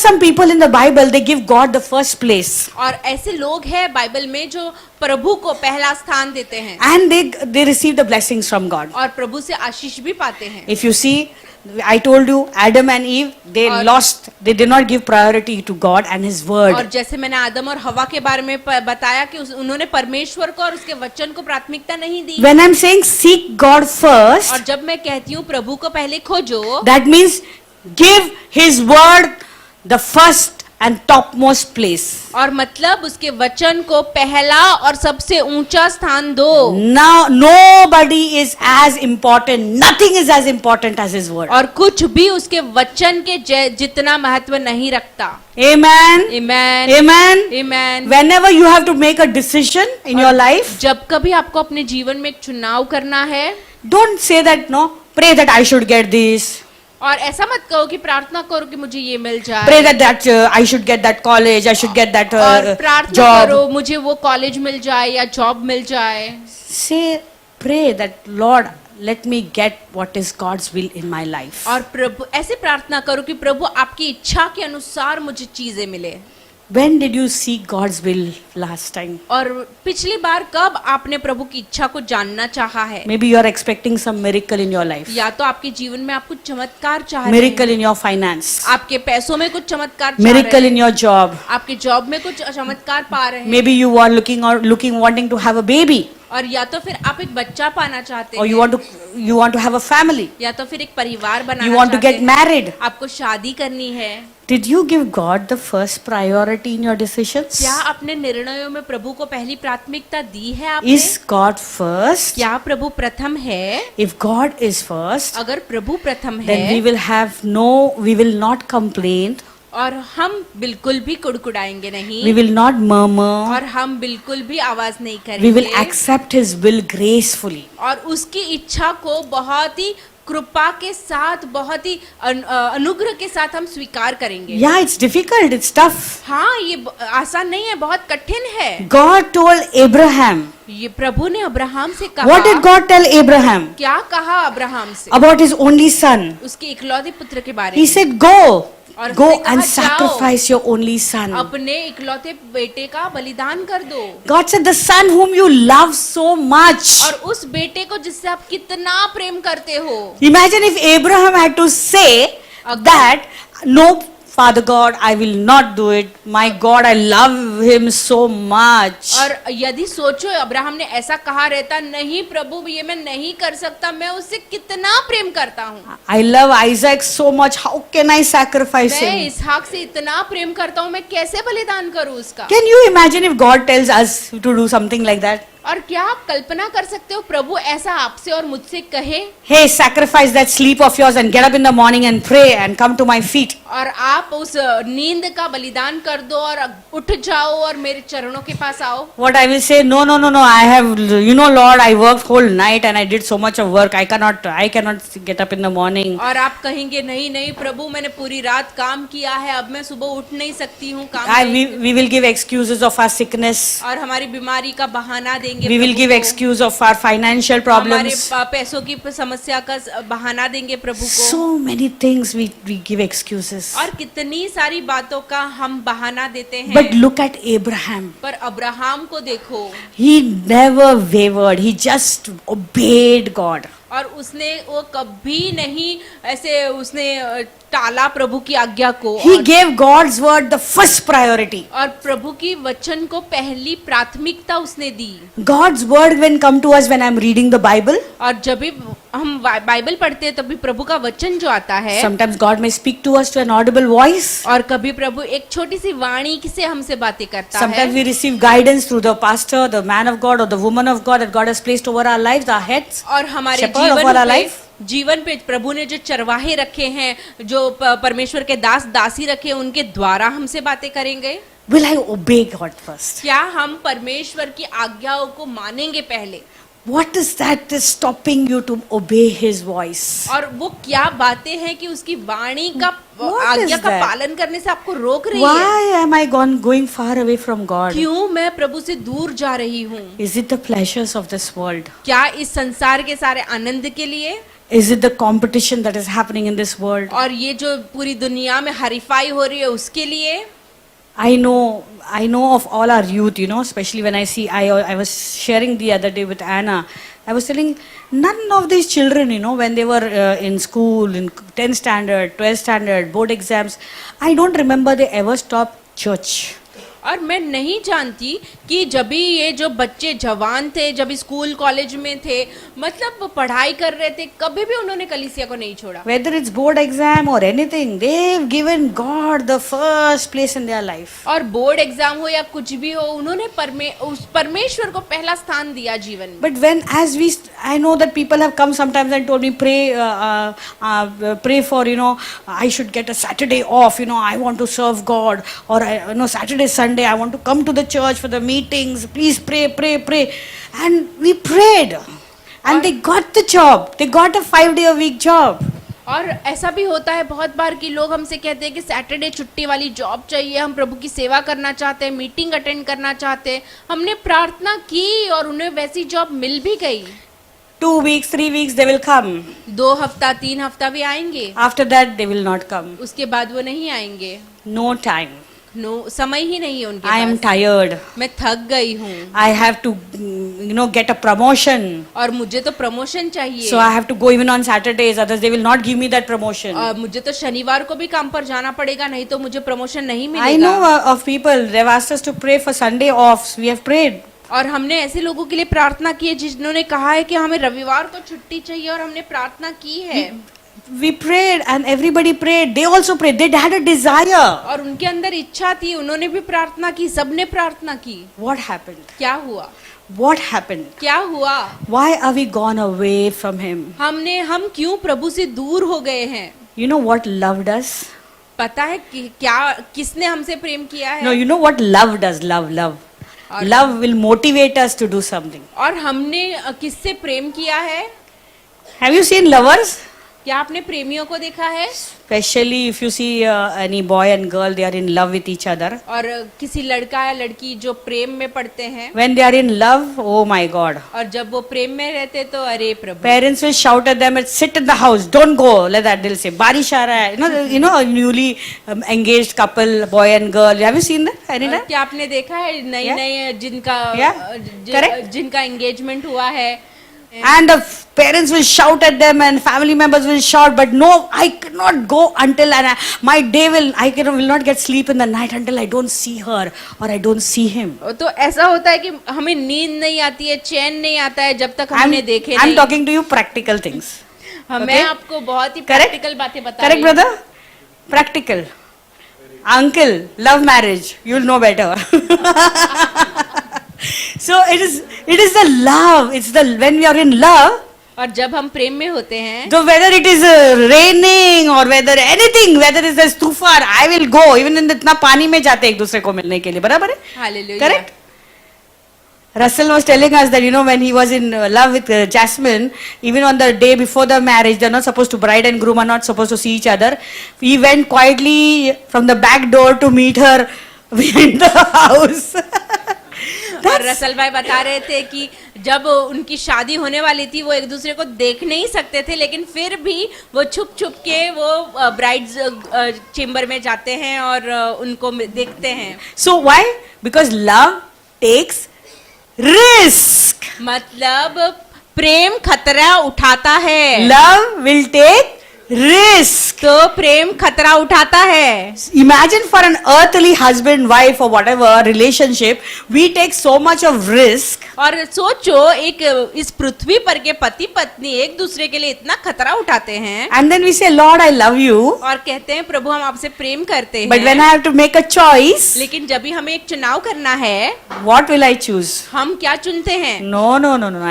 some people in the Bible, they give God the first place. और ऐसे लोग हैं बाइबल में जो प्रभु को पहला स्थान देते हैं And they receive the blessings from God. और प्रभु से आशीष भी पाते हैं. If you see, I told you, Adam and Eve, they they did not give priority to God and His word. और जैसे मैंने आदम और हवा के बारे में बताया कि उन्होंने परमेश्वर को और उसके वचन को प्राथमिकता नहीं दी. When I'm saying seek God first, और जब मैं कहती हूँ प्रभु को पहले खोजो, that means give His word the first and topmost place. और मतलब उसके वचन को पहला और सबसे ऊंचा स्थान दो. Now nobody is as important, nothing is as important as His word. और कुछ भी उसके वचन के जितना महत्व नहीं रखता. Amen. Amen. Amen. Amen. Whenever you have to make a decision in your life, जब कभी आपको अपने जीवन में एक चुनाव करना है, don't say that, no, pray that I should get this. और ऐसा मत कहो कि प्रार्थना करो कि मुझे ये मिल जाए. Pray that I should get that college, I should get that और प्रार्थना job. करो मुझे वो कॉलेज मिल जाए या जॉब मिल जाए. Say, pray that Lord, let me get what is God's will in my life. और प्रभु ऐसे प्रार्थना करो कि प्रभु आपकी इच्छा के अनुसार मुझे चीजें मिले. When did you seek God's will last time? और पिछली बार कब आपने प्रभु की इच्छा को जानना चाहा है? Maybe you are expecting some miracle in your life. या तो आपके जीवन में आप कुछ चमत्कार चाह रहे हैं. Miracle in your finance. आपके पैसों में कुछ चमत्कार चाह रहे हैं. Miracle in your job. आपके जॉब में कुछ चमत्कार पा रहे हैं. Maybe you are looking wanting to have a baby. और या तो फिर आप एक बच्चा पाना चाहते Or हैं. you want to have a family. या तो फिर एक परिवार बनाना You want to चाहते get हैं. married. आपको शादी करनी है. Did you give God the first priority in your decisions? क्या अपने निर्णयों में प्रभु को पहली प्राथमिकता दी है आपने? Is God first? क्या प्रभु प्रथम है? If God is first, अगर प्रभु प्रथम then है, we will not complain. और हम बिल्कुल भी कुड़कुड़ाएंगे नहीं. We will not murmur. और हम बिल्कुल भी आवाज नहीं We करेंगे. will accept His will gracefully. और उसकी इच्छा को बहुत ही कृपा के साथ, बहुत ही अनुग्रह के साथ हम स्वीकार करेंगे. Yeah, it's difficult. It's tough. हाँ, ये आसान नहीं है, बहुत कठिन है. God told Abraham. ये प्रभु ने अब्राहम से कहा. What did God tell Abraham? क्या कहा अब्राहम से? About his only son. उसके इकलौते पुत्र के बारे He में. said, Go. और Go उसने कहा, and "जाओ, sacrifice your only son." अपने इकलौते बेटे का बलिदान कर दो. God said, the son whom you love so much. और उस बेटे को जिससे आप कितना प्रेम करते हो. Imagine if Abraham had to say that, no, Father God, I will not do it. My God, I love him so much. और यदि सोचो अब्राहम ने ऐसा कहा रहता, नहीं प्रभु ये मैं नहीं कर सकता, मैं उससे कितना प्रेम करता हूँ. I love Isaac so much. How can I sacrifice मैं him? इसहाक से इतना प्रेम करता हूँ, मैं कैसे बलिदान करूँ उसका. Can you imagine if God tells us to do something like that? और क्या आप कल्पना कर सकते हो प्रभु ऐसा आपसे और मुझसे कहे, Hey, sacrifice that sleep of yours and get up in the morning and pray and come to my feet. और आप उस नींद का बलिदान कर दो और उठ जाओ और मेरे चरणों के पास आओ. What I will say, no. I have, Lord, I worked whole night and I did so much of work. I cannot get up in the morning. और आप कहेंगे नहीं प्रभु मैंने पूरी रात काम किया है, अब मैं सुबह उठ नहीं सकती हूँ. काम We will give excuses of our sickness. और हमारी बीमारी का बहाना देंगे. We will give excuse of our financial problems. हमारे पैसों की समस्या का बहाना देंगे प्रभु को. So many things we give excuses. और कितनी सारी बातों का हम बहाना देते हैं. But look at Abraham. पर अब्राहम को देखो. He never wavered. He just obeyed God. और उसने वो कभी नहीं ऐसे उसने टाला प्रभु की आज्ञा को. He gave God's word the first priority. और प्रभु की वचन को पहली प्राथमिकता उसने दी. God's word when come to us when I'm reading the Bible. और जब भी हम बाइबल पढ़ते हैं तभी प्रभु का वचन जो आता है. Sometimes God may speak to us to an audible voice. और कभी प्रभु एक छोटी सी वाणी से हमसे बातें करता है. Sometimes we receive guidance through the pastor, the man of God or the woman of God that God has placed over our lives, our heads. और हमारे जीवन पे प्रभु ने जो चरवाहे रखे हैं, जो परमेश्वर के दास दासी रखे, उनके द्वारा हमसे बातें करेंगे. Will I obey God first? क्या हम परमेश्वर की आज्ञाओं को मानेंगे पहले? What is that is stopping you to obey His voice? और वो क्या बातें हैं कि उसकी वाणी का आज्ञा का पालन करने से आपको रोक रही है? Why am I going far away from God? क्यों मैं प्रभु से दूर जा रही हूँ? Is it the pleasures of this world? क्या इस संसार के सारे आनंद के लिए? Is it the competition that is happening in this world? और ये जो पूरी दुनिया में हरीफाई हो रही है उसके लिए? I know of all our youth, you know, especially when I see, I was sharing the other day with Anna. I was telling none of these children, you know, when they were in school, in 10th standard, 12th standard, board exams, I don't remember they ever stopped church. और मैं नहीं जानती कि जब भी ये जो बच्चे जवान थे, जब स्कूल कॉलेज में थे, मतलब पढ़ाई कर रहे थे, कभी भी उन्होंने कलीसिया को नहीं छोड़ा। Whether it's board exam or anything, they've given God the first place in their life. और बोर्ड एग्जाम हो या कुछ भी हो, उन्होंने उस परमेश्वर को पहला स्थान दिया जीवन में। But when, I know that people have come sometimes and told me, pray for, you know, I should get a Saturday off, you know, I want to serve God, or Saturday, Sunday, I want to come to the church for the meetings, please pray. And we prayed. And they got the job. They got a 5-day-a-week job. और ऐसा भी होता है बहुत बार कि लोग हमसे कहते हैं कि सैटरडे छुट्टी वाली जॉब चाहिए, हम प्रभु की सेवा करना चाहते हैं, मीटिंग अटेंड करना चाहते हैं। हमने प्रार्थना की और उन्हें वैसी जॉब मिल भी गई। 2 weeks, 3 weeks, they will come. 2 हफ्ता 3 हफ्ता भी आएंगे। After that, they will not come. उसके बाद वो नहीं आएंगे। No time. समय ही नहीं है उनके I am पास। tired. मैं थक गई हूँ। I have to, get a promotion. और मुझे तो प्रमोशन चाहिए। So I have to go even on Saturdays, others they will not give me that promotion. और मुझे तो शनिवार को भी काम पर जाना पड़ेगा, नहीं तो मुझे प्रमोशन नहीं मिलेगा। I know of people, they've asked us to pray for Sunday offs. We have prayed. और हमने ऐसे लोगों के लिए प्रार्थना की है जिन्होंने कहा है कि हमें रविवार को छुट्टी चाहिए, और हमने प्रार्थना की है। We prayed and everybody prayed. They also prayed. They had a desire. और उनके अंदर इच्छा थी, उन्होंने भी प्रार्थना की, सबने प्रार्थना की। What happened? क्या हुआ? What happened? क्या हुआ? Why are we gone away from Him? हम क्यों प्रभु से दूर हो गए हैं? You know what love does? पता है कि किसने हमसे प्रेम किया है? No, you know what love does? Love. Love will motivate us to do something. और हमने किससे प्रेम किया है? Have you seen lovers? क्या आपने प्रेमियों को देखा है? Especially if you see any boy and girl, they are in love with each other. और किसी लड़का या लड़की जो प्रेम में पड़ते हैं, When they are in love, oh my God. और जब वो प्रेम में रहते तो अरे प्रभु, Parents will shout at them, sit in the house, don't go, like that they'll say, बारिश आ रहा है. You know, a newly engaged couple, boy and girl. Have you seen that? Anita? क्या आपने देखा है नई Correct? जिनका एंगेजमेंट हुआ है? And the parents will shout at them and family members will shout, but no, I cannot go until my day will not get sleep in the night until I don't see her or I don't see him. तो ऐसा होता है कि हमें नींद नहीं आती है, चैन नहीं आता है जब तक हमने देखे नहीं। I'm talking to you practical things. मैं आपको बहुत ही प्रैक्टिकल बातें बता रही हूँ। Correct, brother? Practical. Uncle, love marriage, you'll know better. So it is the love. It's when we are in love. और जब हम प्रेम में होते हैं, So whether it is raining or whether anything, whether it is तूफान, I will go. Even in इतना पानी में जाते एक दूसरे को मिलने के लिए, बराबर है? Hallelujah. Correct? Russell was telling us that, when he was in love with Jasmine, even on the day before the marriage, they're not supposed to, bride and groom are not supposed to see each other. He went quietly from the back door to meet her behind the house. और Russell भाई बता रहे थे कि जब उनकी शादी होने वाली थी, वो एक दूसरे को देख नहीं सकते थे, लेकिन फिर भी वो छुप छुप के वो ब्राइड्स चेम्बर में जाते हैं और उनको देखते हैं। So why? Because love takes risk. मतलब प्रेम खतरा उठाता है। Love will take risk. तो प्रेम खतरा उठाता है। Imagine for an earthly husband, wife or whatever relationship, we take so much of risk. और सोचो एक इस पृथ्वी पर के पति पत्नी एक दूसरे के लिए इतना खतरा उठाते हैं। And then we say, Lord, I love you. और कहते हैं प्रभु हम आपसे प्रेम करते हैं। But when I have to make a choice, लेकिन जब भी हमें एक चुनाव करना है, what will I choose? हम क्या चुनते हैं? No,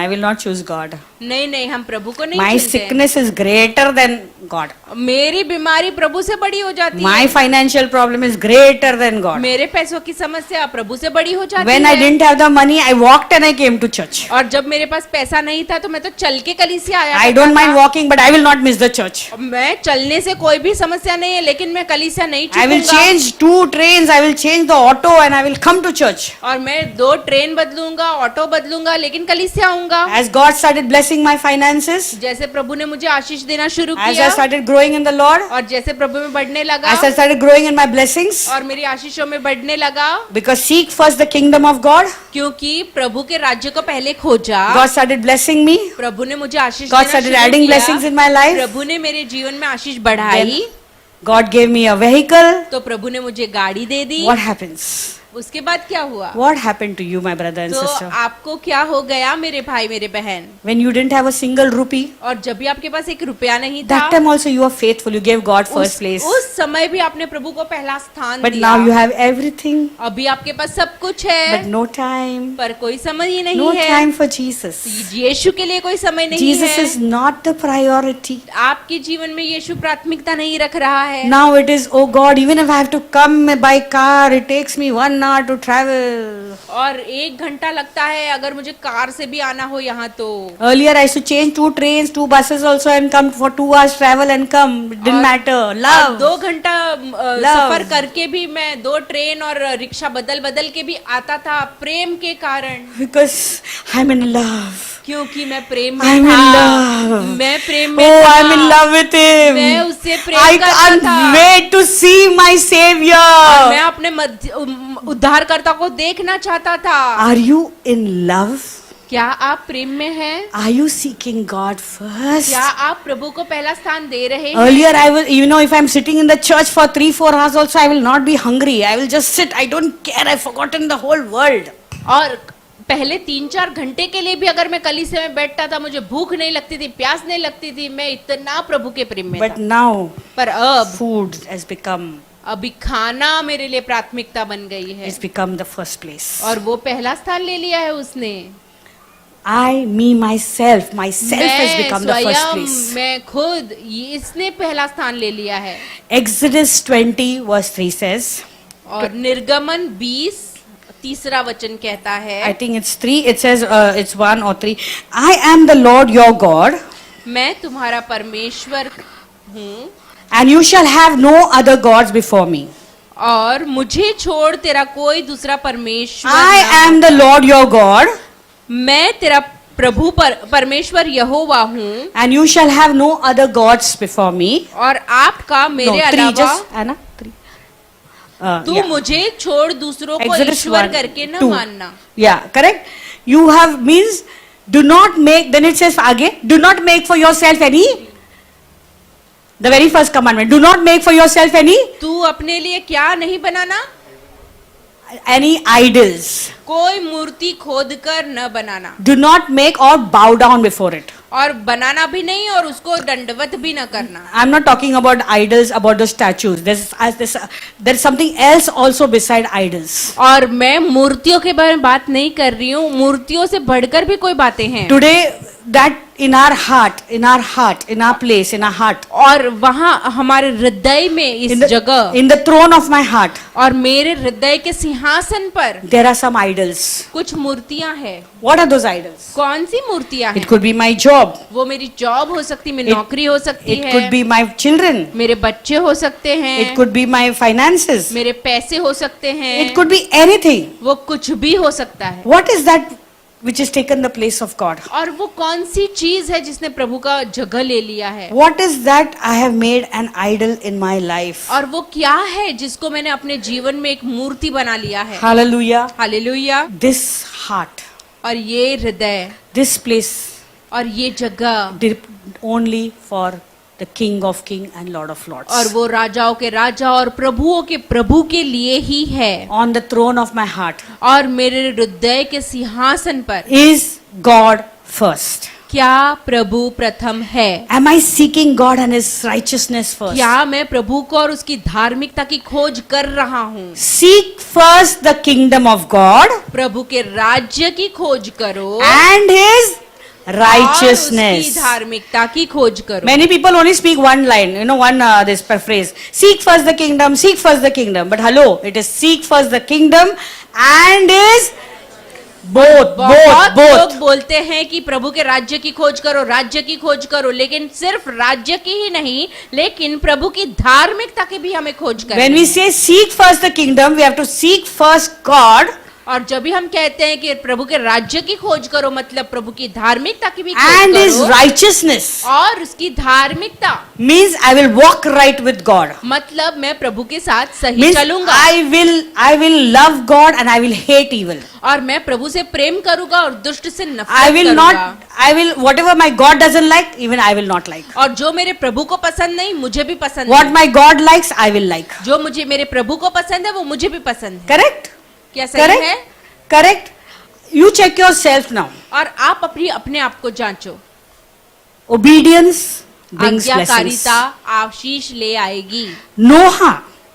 I will not choose God. नहीं, हम प्रभु को नहीं My चुनते। sickness is greater than God. मेरी बीमारी प्रभु से बड़ी हो जाती My है। financial problem is greater than God. मेरे पैसों की समस्या प्रभु से बड़ी हो जाती When है। I didn't have the money, I walked and I came to church. और जब मेरे पास पैसा नहीं था तो मैं तो चल के कलीसिया आया I करता don't mind था। walking, but I will not miss the church. मैं चलने से कोई भी समस्या नहीं है, लेकिन मैं कलीसिया नहीं I will छूटूंगा। change 2 trains, I will change the auto and I will come to church. और मैं 2 ट्रेन बदलूंगा, ऑटो बदलूंगा, लेकिन कलीसिया आऊंगा। As God started blessing blessing my finances, जैसे प्रभु ने मुझे आशीष देना शुरू as I किया started growing in the Lord, और जैसे प्रभु में बढ़ने लगा as I started growing in my blessings, और मेरी आशीषों में बढ़ने लगा, because seek first the kingdom of God, क्योंकि प्रभु के राज्य को पहले खोजा, God started blessing me, प्रभु ने मुझे आशीष God देना started शुरू adding किया, blessings in my life, प्रभु ने मेरे जीवन में आशीष बढ़ाई, God gave me a vehicle. तो प्रभु ने मुझे गाड़ी दे दी। What happens? उसके बाद क्या हुआ? What happened to you, my brother and तो sister? आपको क्या हो गया मेरे भाई मेरे बहन? When you didn't have a single rupee, और जब भी आपके पास एक रुपया नहीं था, that time also you were faithful. You gave God first place. उस समय भी आपने प्रभु को पहला स्थान But दिया। now you have everything, अभी आपके पास सब कुछ है, but no time. पर कोई समय ही नहीं No है। time for Jesus. यीशु के लिए कोई समय नहीं Jesus है। is not the priority. आपके जीवन में यीशु प्राथमिकता नहीं रख रहा है। Now it is, oh God, even if I have to come by car, it takes me 1 hour to travel. और 1 घंटा लगता है अगर मुझे कार से भी आना हो यहाँ तो। Earlier I used to change 2 trains, 2 buses also and come for 2 hours travel and come. It didn't matter. Love. 2 घंटा सफर करके भी मैं 2 ट्रेन और रिक्शा बदल बदल के भी आता था, प्रेम के कारण। Because I'm in love. क्योंकि मैं प्रेम में I'm in था। love. मैं प्रेम में Oh, था। I'm in love with him. मैं उससे प्रेम I करता can't था। wait to see my और Savior. मैं अपने उद्धारकर्ता को देखना चाहता था। Are you in love? क्या आप प्रेम में हैं? Are you seeking God first? क्या आप प्रभु को पहला स्थान दे रहे हैं? Earlier I was, you know, if I'm sitting in the church for 3-4 hours also, I will not be hungry. I will just sit. I don't care. I've forgotten the whole world. और पहले 3-4 घंटे के लिए भी अगर मैं कलीसिया में बैठता था, मुझे भूख नहीं लगती थी, प्यास नहीं लगती थी, मैं इतना प्रभु के प्रेम में But था। now पर अब food has become, अभी खाना मेरे लिए प्राथमिकता बन गई है it's become the first place. और वो पहला स्थान ले लिया है उसने। myself has become the first place. मैं खुद, इसने पहला स्थान ले लिया है। Exodus 20 verse 3 says, और निर्गमन 20 तीसरा वचन कहता है, I think it's 3, it says, it's 1 or 3. I am the Lord your God, मैं तुम्हारा परमेश्वर हूँ and you shall have no other gods before me. और मुझे छोड़ तेरा कोई दूसरा परमेश्वर I ना am the Lord your God, मैं तेरा प्रभु परमेश्वर यहोवा हूँ and you shall have no other gods before me. और आपका मेरे No, 3 अलावा just, Anna, 3. तू Yeah. मुझे छोड़ दूसरों को Exodus ईश्वर 1, करके न 2. मानना। Yeah, correct. You have means do not make. Then it says आगे, do not make for yourself any. The very first commandment. Do not make for yourself any तू अपने लिए क्या नहीं बनाना? idols. कोई मूर्ति खोद कर न बनाना Do not make or bow down before it. और बनाना भी नहीं और उसको दंडवत भी न करना। I'm not talking about idols, about the statues. There's something else also beside idols. और मैं मूर्तियों के बारे में बात नहीं कर रही हूँ, मूर्तियों से बढ़कर भी कोई बातें हैं। Today, that in our heart, in our place, in our heart, और वहाँ हमारे हृदय में इस जगह in the throne of my heart, और मेरे हृदय के सिंहासन पर there are some idols. कुछ मूर्तियाँ हैं। What are those idols? कौन सी मूर्तियाँ हैं? It could be my job. वो मेरी जॉब हो सकती, मेरी नौकरी हो सकती It है, could be my children. मेरे बच्चे हो सकते हैं, It could be my finances. मेरे पैसे हो सकते हैं, It could be anything. वो कुछ भी हो सकता है। What is that which has taken the place of God? और वो कौन सी चीज है जिसने प्रभु का जगह ले लिया है? What is that I have made an idol in my life? और वो क्या है जिसको मैंने अपने जीवन में एक मूर्ति बना लिया है? Hallelujah. हालेलुया। This heart, और ये हृदय this place, और ये जगह only for the King of Kings and Lord of Lords. और वो राजाओं के राजा और प्रभुओं के प्रभु के लिए ही है। On the throne of my heart और मेरे हृदय के सिंहासन पर is God first. क्या प्रभु प्रथम है? Am I seeking God and His righteousness first? क्या मैं प्रभु को और उसकी धार्मिकता की खोज कर रहा हूँ? Seek first the kingdom of God प्रभु के राज्य की खोज करो and His और उसकी righteousness. धार्मिकता की खोज करो। Many people only speak one line, this phrase. Seek first the kingdom, seek first the kingdom. But hello, it is seek first the kingdom and His both. बहुत लोग बोलते हैं कि प्रभु के राज्य की खोज करो, राज्य की खोज करो, लेकिन सिर्फ राज्य की ही नहीं, लेकिन प्रभु की धार्मिकता की भी हमें खोज करनी When we say seek first the kingdom, we have to seek first God. और जब भी हम कहते हैं कि प्रभु के राज्य की खोज करो, मतलब प्रभु की धार्मिकता की भी खोज and His करो, righteousness, और उसकी धार्मिकता means I will walk right with God. मतलब मैं प्रभु के साथ सही Means चलूंगा, I will love God and I will hate evil. और मैं प्रभु से प्रेम करूंगा और दुष्ट से I नफरत will करूंगा। not, I will, whatever my God doesn't like, even I will not like. और जो मेरे प्रभु को पसंद नहीं, मुझे भी पसंद What नहीं। my God likes, I will like. जो मुझे मेरे प्रभु को पसंद है वो मुझे भी पसंद है। Correct? क्या सही Correct? है? Correct? You check yourself now. और आप अपने आप को जांचो। Obedience brings blessings. आज्ञाकारिता आशीष ले आएगी। Noah.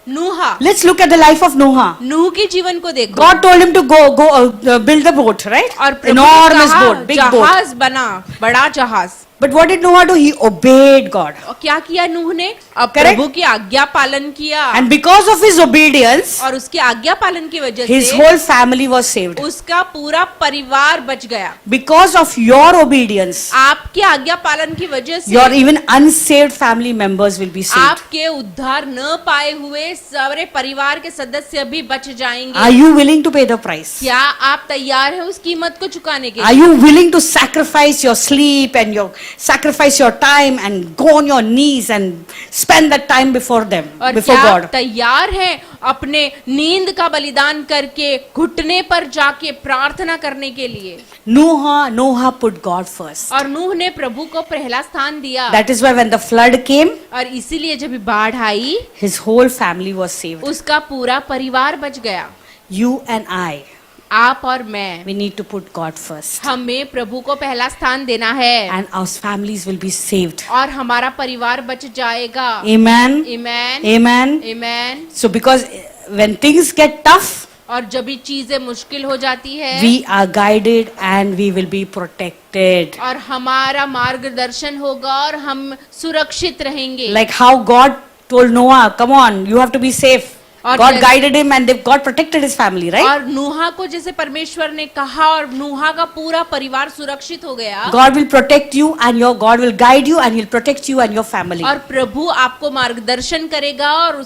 नूहा, Let's look at the life of Noah. नूह के जीवन को देखो। God told him to go build the boat, right? और प्रभु ने Enormous कहा, boat, big boat. जहाज बना, बड़ा जहाज। But what did Noah do? He obeyed God. और क्या किया नूह ने? अब Correct? प्रभु की आज्ञा पालन किया, And because of his obedience, और उसकी आज्ञा पालन की वजह his से whole family was saved. उसका पूरा परिवार बच गया। Because of your obedience, आपके आज्ञा पालन की वजह से your even unsaved family members will be saved. आपके उद्धार न पाए हुए सारे परिवार के सदस्य भी बच Are जाएंगे। you willing to pay the price? क्या आप तैयार हैं उस कीमत को चुकाने के Are लिए? you willing to sacrifice your sleep and sacrifice your time and go on your knees and spend that time before them, और before क्या आप God? तैयार हैं अपने नींद का बलिदान करके घुटने पर जाके प्रार्थना करने के लिए? Noah put God first. और नूह ने प्रभु को पहला स्थान दिया, That is why when the flood came, और इसीलिए जब बाढ़ आई his whole family was saved. उसका पूरा परिवार बच गया। You and I, आप और मैं, we need to put God first. हमें प्रभु को पहला स्थान देना है, And our families will be saved. और हमारा परिवार बच जाएगा। Amen. Amen. Amen. Amen. So because when things get tough, और जब भी चीजें मुश्किल हो जाती है, we are guided and we will be protected. और हमारा मार्गदर्शन होगा और हम सुरक्षित रहेंगे। Like how God told Noah, come on, you have to be safe. और God जैसे- guided him and God protected his family, right? और नूहा को जैसे परमेश्वर ने कहा और नूहा का पूरा परिवार सुरक्षित हो गया, God will protect you and your God will guide you and He'll protect you and your family. और प्रभु आपको मार्गदर्शन करेगा और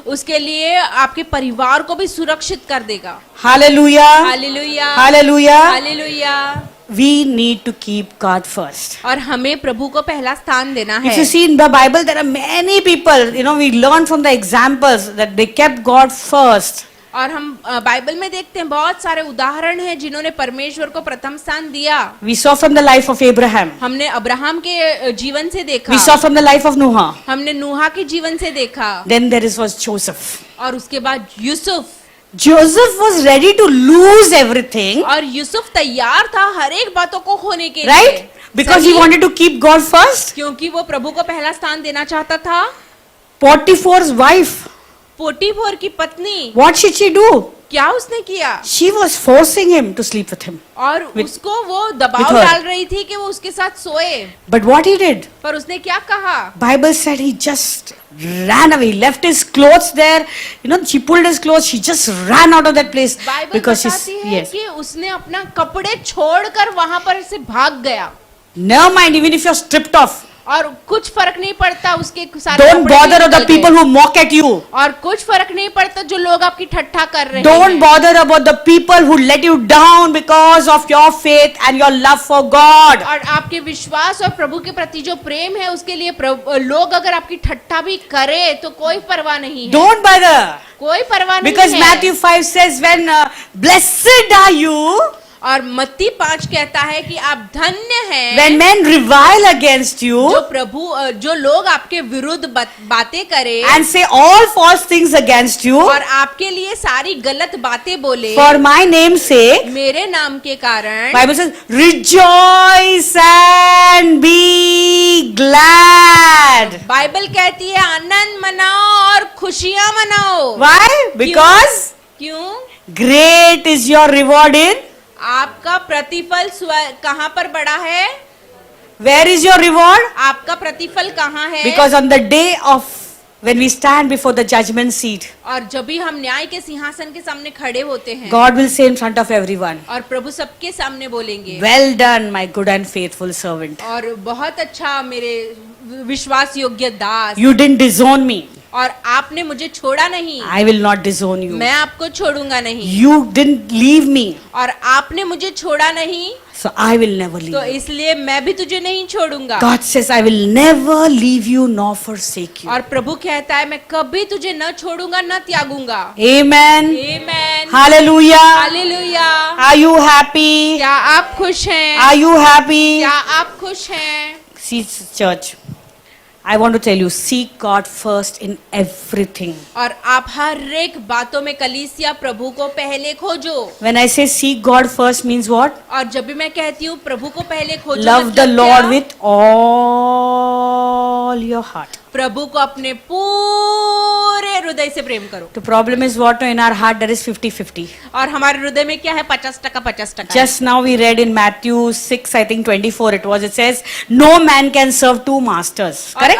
उसके लिए आपके परिवार को भी सुरक्षित कर देगा। Hallelujah. Hallelujah, Hallelujah. Hallelujah. We need to keep God first. और हमें प्रभु को पहला स्थान देना है। If you see in the Bible, there are many people, we learn from the examples that they kept God first. और हम बाइबल में देखते हैं बहुत सारे उदाहरण हैं जिन्होंने परमेश्वर को प्रथम स्थान दिया। We saw from the life of Abraham. हमने अब्राहम के जीवन से देखा, We saw from the life of Noah. हमने नूहा के जीवन से देखा, Then there was Joseph. और उसके बाद Yusuf. Joseph was ready to lose everything, और यूसुफ तैयार था हर एक बातों को खोने के right? लिए, Because he सही? wanted to keep God first. क्योंकि वो प्रभु को पहला स्थान देना चाहता था। Potiphar's wife, पोटीफोर की पत्नी, what should she do? क्या उसने किया? She was forcing him to sleep with him. और With- उसको वो with दबाव her. डाल रही थी कि वो उसके साथ सोए, But what he did? पर उसने क्या कहा? Bible said he just ran away, left his clothes there. She pulled his clothes. She just ran out of that place Bible because बताती है yes. कि उसने अपना कपड़े छोड़कर वहां पर से भाग गया, Never mind, even if you're stripped off. और कुछ फर्क नहीं पड़ता उसके सारे Don't कपड़े bother भी of the निकल people गए। who mock at you. और कुछ फर्क नहीं पड़ता जो लोग आपकी ठट्ठा कर रहे Don't हैं। bother about the people who let you down because of your faith and your love for God. और आपके विश्वास और प्रभु के प्रति जो प्रेम है उसके लिए लोग अगर आपकी ठट्ठा भी करे तो कोई परवाह नहीं है, Don't bother. कोई परवाह नहीं Because है। Matthew 5 says, when blessed are you और मत्ती 5 कहता है कि आप धन्य हैं when men revile against you जो लोग आपके विरुद्ध बातें करें and say all false things against you और आपके लिए सारी गलत बातें बोले for my name's sake. मेरे नाम के कारण। Bible says, rejoice and be glad. Bible कहती है आनंद मनाओ और खुशियां मनाओ। Why? Because क्यों? great is your reward in. आपका प्रतिफल कहाँ पर बड़ा है? Where is your reward? आपका प्रतिफल कहाँ है? Because on the day of when we stand before the judgment seat, और जब भी हम न्याय के सिंहासन के सामने खड़े होते हैं, God will say in front of everyone, और प्रभु सबके सामने बोलेंगे, well done, my good and faithful servant. और बहुत अच्छा मेरे विश्वास योग्य दास, You didn't disown me. और आपने मुझे छोड़ा नहीं, I will not disown you. मैं आपको छोड़ूंगा नहीं, You didn't leave me, और आपने मुझे छोड़ा नहीं, so I will never leave तो you. इसलिए मैं भी तुझे नहीं छोड़ूंगा। God says, I will never leave you nor forsake you. और प्रभु कहता है मैं कभी तुझे न छोड़ूंगा न त्यागूंगा। Amen. Amen, Hallelujah. Hallelujah. Are you happy? क्या आप खुश हैं? Are you happy? क्या आप खुश हैं? See, church, I want to tell you, seek God first in everything. और आप हर एक बातों में कलीसिया प्रभु को पहले खोजो। When I say seek God first means what? और जब भी मैं कहती हूँ प्रभु को पहले खोजो, Love the मतलब Lord क्या? with all your heart. प्रभु को अपने पूरे हृदय से प्रेम करो। The problem is what? In our heart there is 50-50. और हमारे हृदय में क्या है? 50% 50%। Just now we read in Matthew 6, I think 24 it was, it says, no man can serve two masters. और Correct?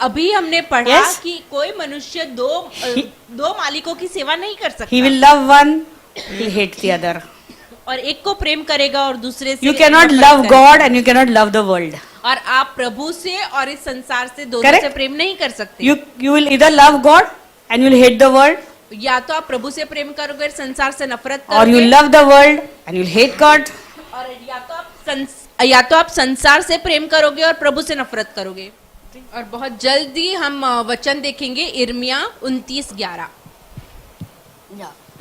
अभी हमने पढ़ा Yes. कि कोई मनुष्य दो मालिकों की सेवा नहीं कर सकता। He will love one, he will hate the other. और एक को प्रेम करेगा और दूसरे से You cannot नफरत love करेगा। God and you cannot love the world. और आप प्रभु से और इस संसार से दोनों Correct? से प्रेम नहीं कर सकते। You will either love God and you will hate the world, या तो आप प्रभु से प्रेम करोगे, संसार से नफरत or you करोगे, love the world and you will hate God. और या तो आप संसार से प्रेम करोगे और प्रभु से नफरत करोगे। और बहुत जल्दी हम वचन देखेंगे इर्मिया 29:11।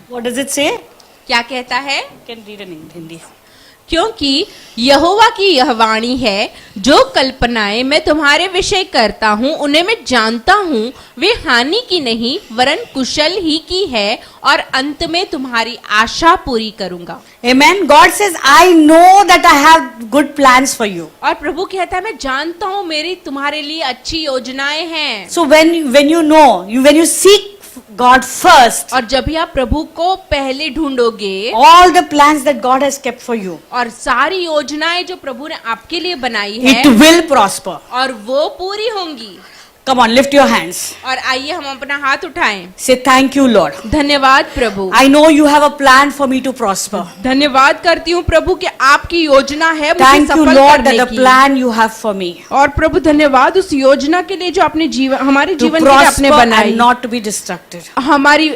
What does it say? क्या कहता है? You can read in Hindi. क्योंकि यहोवा की यह वाणी है, जो कल्पनाएं मैं तुम्हारे विषय करता हूँ उन्हें मैं जानता हूँ, वे हानि की नहीं वरन कुशल ही की है, और अंत में तुम्हारी आशा पूरी करूंगा। Amen. God says, I know that I have good plans for you. और प्रभु कहता है मैं जानता हूँ मेरी तुम्हारे लिए अच्छी योजनाएं हैं। So when you seek God first, और जब भी आप प्रभु को पहले ढूंढोगे, all the plans that God has kept for you, और सारी योजनाएं जो प्रभु ने आपके लिए बनाई है, it will prosper. और वो पूरी होंगी। Come on, lift your hands. और आइए हम अपना हाथ उठाएं। Say thank you, Lord. धन्यवाद प्रभु। I know you have a plan for me to prosper. धन्यवाद करती हूँ प्रभु कि आपकी योजना है मुझे Thank you, सफल Lord, करने that the की। plan you have for me और प्रभु धन्यवाद उस योजना के लिए जो आपने हमारे to जीवन के लिए आपने prosper बनाई, and not to be distracted. हमारी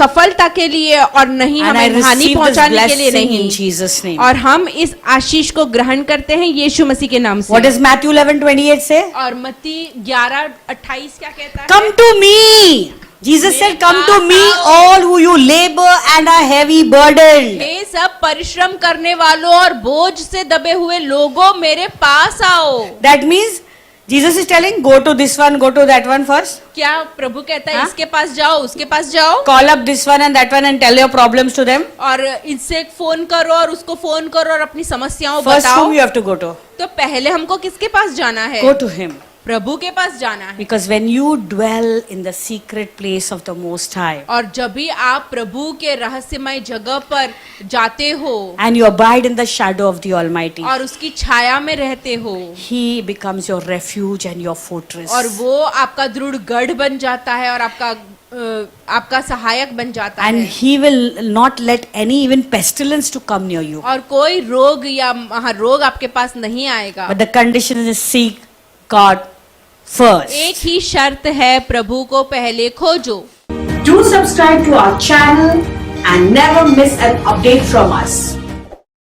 सफलता के लिए और नहीं And I हमें हानि receive this पहुंचाने के लिए blessing in नहीं। Jesus' name. और हम इस आशीष को ग्रहण करते हैं यीशु मसीह के नाम से। What does Matthew 11:28 say? और मत्ती 11:28 क्या कहता है? Come to me. Jesus said, come to me, all who you labor and are heavy burdened. हे सब परिश्रम करने वालों और बोझ से दबे हुए लोगों, मेरे पास आओ। That means Jesus is telling, go to this one, go to that one first. क्या प्रभु कहता है हाँ? इसके पास जाओ, उसके पास जाओ, Call up this one and that one and tell your problems to them. और इससे फोन करो और उसको फोन करो और अपनी समस्याओं First बताओ। whom you have to go to? तो पहले हमको किसके पास जाना है? Go to him. प्रभु के पास जाना है। Because when you dwell in the secret place of the Most High और जब भी आप प्रभु के रहस्यमय जगह पर जाते हो and you abide in the shadow of the Almighty, और उसकी छाया में रहते हो, He becomes your refuge and your fortress. और वो आपका दृढ़ गढ़ बन जाता है और आपका सहायक बन जाता And है। He will not let any even pestilence to come near you. और कोई रोग या महारोग आपके पास नहीं आएगा। But the condition is seek God first. एक ही शर्त है, प्रभु को पहले खोजो। Do subscribe to our channel and never miss an update from us.